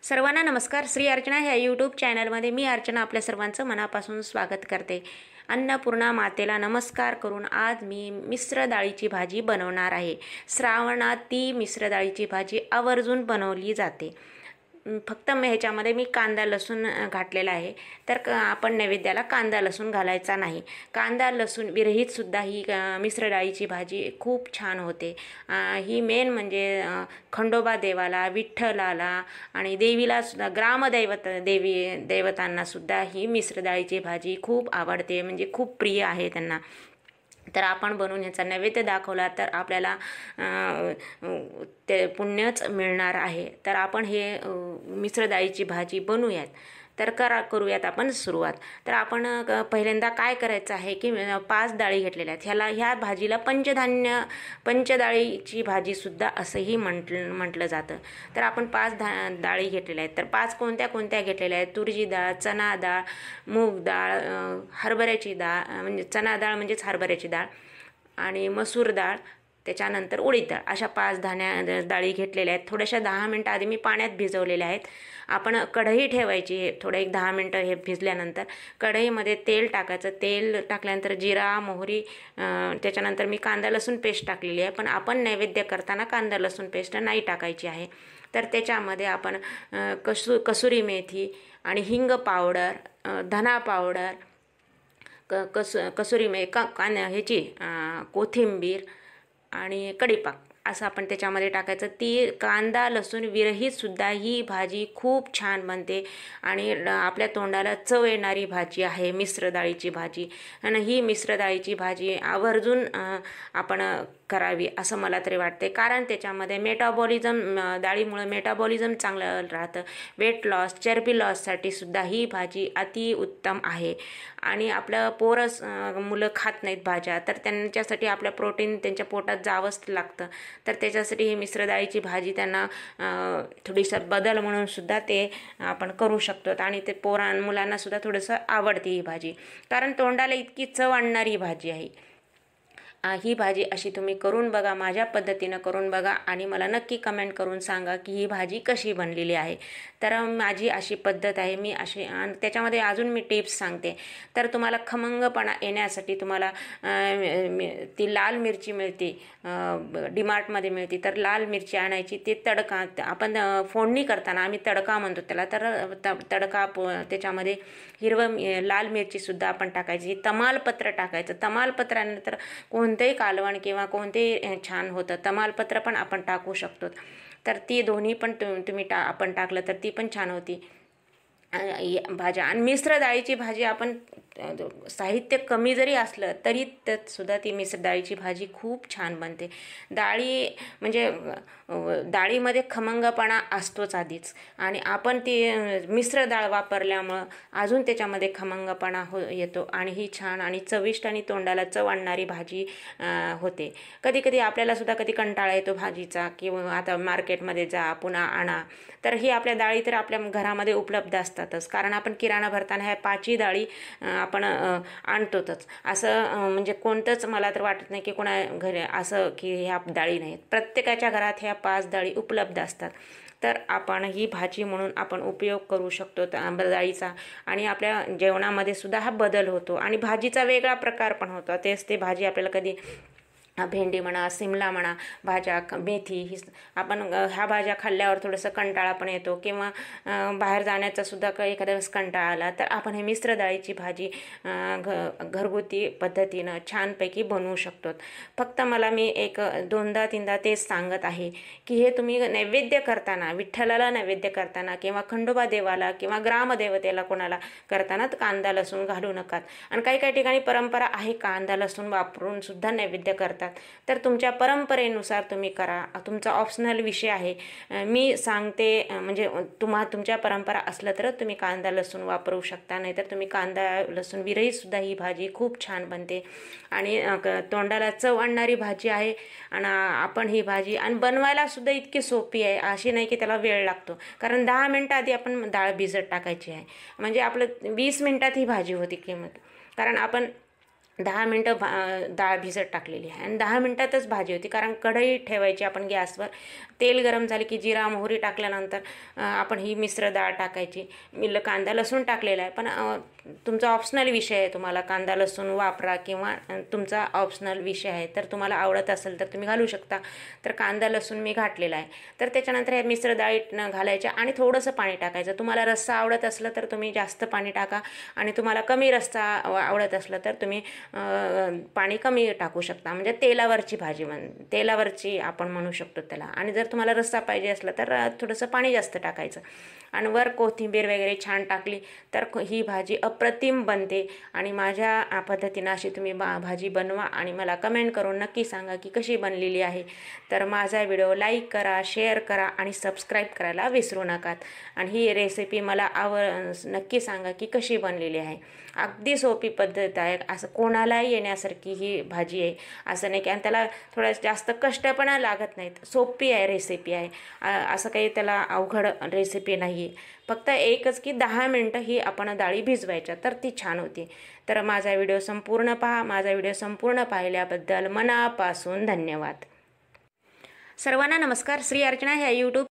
सर्वांना नमस्कार. श्री अर्चना ह्या यूट्यूब चॅनलमध्ये मी अर्चना आपल्या सर्वांचं मनापासून स्वागत करते. अन्नपूर्णा मातेला नमस्कार करून आज मी मिश्र डाळीची भाजी बनवणार आहे. श्रावणात ती मिश्र डाळीची भाजी आवर्जून बनवली जाते. फक्त ह्याच्यामध्ये मी कांदा लसूण घातलेला आहे. तर आपण नैवेद्याला कांदा लसूण घालायचा नाही. कांदा लसूण विरहितसुद्धा ही मिश्र डाळीची भाजी खूप छान होते. ही मेन म्हणजे खंडोबा देवाला, विठ्ठलाला आणि देवीलासुद्धा, देवतांनासुद्धा ही मिश्र डाळीची भाजी खूप आवडते, म्हणजे खूप प्रिय आहे त्यांना. तर आपण बनवून ह्याचा नैवेद्य दाखवला तर आपल्याला ते पुण्यच मिळणार आहे. तर आपण हे मिश्र डाळीची भाजी बनवूयात. तर करूयात आपण सुरुवात. तर आपण पहिल्यांदा काय करायचं आहे की 5 डाळी घेतलेल्या आहेत. ह्या भाजीला पंचडाळीची भाजीसुद्धा असंही म्हटलं जातं. तर आपण 5 डाळी घेतलेल्या आहेत. तर 5 कोणत्या घेतलेल्या आहेत? तुरीची डाळ, चणा डाळ, मूग डाळ, हरभऱ्याची डाळ, म्हणजे चणा डाळ म्हणजेच हरभऱ्याची डाळ, आणि मसूर डाळ, त्याच्यानंतर उडीद डाळ, अशा 5 डाळी घेतलेल्या आहेत. थोड्याशा 10 मिनटं आधी मी पाण्यात भिजवलेल्या आहेत. आपण कढई ठेवायची. थोडं एक 10 मिनटं हे भिजल्यानंतर कढईमध्ये तेल टाकायचं. तेल टाकल्यानंतर जिरा, मोहरी, त्याच्यानंतर मी कांदा लसूण पेस्ट टाकलेली आहे. पण आपण नैवेद्य करताना कांदा लसूण पेस्ट नाही टाकायची आहे. तर त्याच्यामध्ये आपण कसुरी मेथी आणि हिंग पावडर, धना पावडर, कसुरी ह्याची कोथिंबीर आणि कढीपाक असं आपण त्याच्यामध्ये टाकायचं. ती कांदा लसूण विरहितसुद्धा ही भाजी खूप छान बनते आणि आपल्या तोंडाला चव येणारी भाजी आहे मिश्र डाळीची भाजी. आणि ही मिश्र डाळीची भाजी आवर्जून आपण करावी असं मला तरी वाटते. कारण त्याच्यामध्ये डाळीमुळे मेटाबॉलिझम चांगलं राहतं. वेट लॉस, चरबी लॉससाठी सुद्धा ही भाजी अतिउत्तम आहे. आणि आपलं मुलं खात नाहीत भाज्या, तर त्यांच्यासाठी आपलं प्रोटीन त्यांच्या पोटात जावंच लागतं. तर त्याच्यासाठी ही मिश्र डाळीची भाजी त्यांना थोडीसा बदल म्हणून सुद्धा ते आपण करू शकतो. आणि ते मुलांनासुद्धा थोडंसं आवडते ही भाजी, कारण तोंडाला इतकी चव आणणारी भाजी आहे. ही भाजी अशी तुम्ही करून बघा, माझ्या पद्धतीनं करून बघा आणि मला नक्की कमेंट करून सांगा की ही भाजी कशी बनलेली आहे. तर माझी अशी पद्धत आहे. मी अशी, आणि त्याच्यामध्ये अजून मी टिप्स सांगते. तर तुम्हाला खमंगपणा येण्यासाठी तुम्हाला ती लाल मिरची मिळते, डीमार्टमध्ये मिळते. तर लाल मिरची आणायची. ते तडका आपण फोडणी करताना आम्ही तडका म्हणतो त्याला. तर तडका त्याच्यामध्ये लाल मिरचीसुद्धा आपण टाकायची. तमालपत्र टाकायचं. तमालपत्रानंतर कोणतेही कालवण किंवा कोणतेही छान होतं. तमालपत्र पण आपण टाकू शकतो. तर ती दोन्ही पण आपण टाकलं तर ती पण छान होती भाज्या. आणि मिश्र डाळीची भाजी आपण साहित्य कमी जरी असलं तरी त्यातसुद्धा ती मिश्र डाळीची भाजी खूप छान बनते. डाळीमध्ये खमंगपणा असतोच आधीच, आणि आपण ती मिश्र डाळ वापरल्यामुळं अजून त्याच्यामध्ये खमंगपणा येतो आणि ही छान आणि चविष्ट आणि तोंडाला चव आणणारी भाजी होते. कधी आपल्याला सुद्धा कधी कंटाळा येतो भाजीचा, किंवा आता मार्केटमध्ये जा पुन्हा आणा. तर ही आपल्या डाळी तर आपल्या घरामध्ये उपलब्ध असतातच, कारण आपण किराणा भरताना ह्या 5ही डाळी आपण आणतोच. असं म्हणजे कोणतंच मला तर वाटत नाही की कोणा घरी असं की ह्या डाळी नाहीत. प्रत्येकाच्या घरात ह्या 5 डाळी उपलब्ध असतात. तर आपण ही भाजी म्हणून आपण उपयोग करू शकतो डाळीचा, आणि आपल्या जेवणामध्ये सुद्धा हा बदल होतो आणि भाजीचा वेगळा प्रकार पण होतो. तेच ते भाजी आपल्याला कधी भेंडी म्हणा, सिमला म्हणा, भाज्या, मेथी, आपण ह्या भाज्या खाल्ल्यावर थोडंसं कंटाळा पण येतो, किंवा बाहेर जाण्याचा सुद्धा एखाद्या वेळेस कंटाळा आला तर आपण हे मिश्र डाळीची भाजी घरगुती पद्धतीनं छानपैकी बनवू शकतो. फक्त मला मी 2दा-3दा तेच सांगत आहे की हे तुम्ही नैवेद्य करताना, विठ्ठलाला नैवेद्य करताना, किंवा खंडोबा देवाला किंवा ग्रामदेवतेला कोणाला करताना कांदा लसूण घालू नका. आणि काही ठिकाणी परंपरा आहे कांदा लसूण वापरून सुद्धा नैवेद्य करतात. तर तुमच्या परंपरेनुसार तुम्ही करा. तुमचा ऑप्शनल विषय आहे. मी सांगते म्हणजे तुमच्या परंपरा असलं तर तुम्ही कांदा लसूण वापरू शकता, नाहीतर तुम्ही कांदा लसूण विरहित सुद्धा ही भाजी खूप छान बनते आणि तोंडाला चव आणणारी भाजी आहे. आणि आपण ही भाजी आणि बनवायला सुद्धा इतकी सोपी आहे. अशी नाही की त्याला वेळ लागतो, कारण 10 मिनटं आधी आपण डाळ भिजत टाकायची आहे, म्हणजे आपलं 20 मिनटात ही भाजी होती कारण आपण 10 मिनटं डाळ भिजत टाकलेली आहे आणि 10 मिनटातच भाजी होती. कारण कढई ठेवायची आपण गॅसवर, तेल गरम झाले की जिरा मोहरी टाकल्यानंतर आपण ही मिश्र डाळ टाकायची. मी कांदा लसूण टाकलेला आहे, पण तुमचा ऑप्शनल विषय आहे, तुम्हाला कांदा लसूण वापरा किंवा तुमचा ऑप्शनल विषय आहे. तर तुम्हाला आवडत असेल तर तुम्ही घालू शकता. तर कांदा लसूण मी घातलेला आहे. तर त्याच्यानंतर हे मिश्र डाळीत घालायच्या आणि थोडंसं पाणी टाकायचं. तुम्हाला रस्सा आवडत असलं तर तुम्ही जास्त पाणी टाका आणि तुम्हाला कमी रस्सा आवडत असलं तर तुम्ही पाणी कमी टाकू शकता. म्हणजे तेलावरची भाजी तेलावरची आपण म्हणू शकतो त्याला. आणि जर तुम्हाला रस्सा पाहिजे असला तर थोडंसं पाणी जास्त टाकायचं आणि वर कोथिंबीर वगैरे छान टाकली तर ही भाजी अप्रतिम बनते. आणि माझ्या पद्धतीनं अशी तुम्ही भाजी बनवा आणि मला कमेंट करून नक्की सांगा की कशी बनलेली आहे. तर माझा व्हिडिओ लाईक करा, शेअर करा आणि सबस्क्राईब करायला विसरू नका. आणि ही रेसिपी मला नक्की सांगा की कशी बनलेली आहे. अगदी सोपी पद्धत आहे, असं कोणालाही येण्यासारखी ही भाजी आहे असं नाही की. आणि त्याला थोडं जास्त कष्ट पण लागत नाहीत. सोपी आहे रेसिपी आहे, असं काही त्याला अवघड रेसिपी नाही आहे. फक्त एकच की 10 मिनटं ही आपण डाळी भिजवायच्या तर ती छान होती. तर माझा व्हिडिओ संपूर्ण पहा. माझा व्हिडिओ संपूर्ण पाहिल्याबद्दल मनापासून धन्यवाद. सर्वांना नमस्कार. श्री अर्चना ह्या यूट्यूब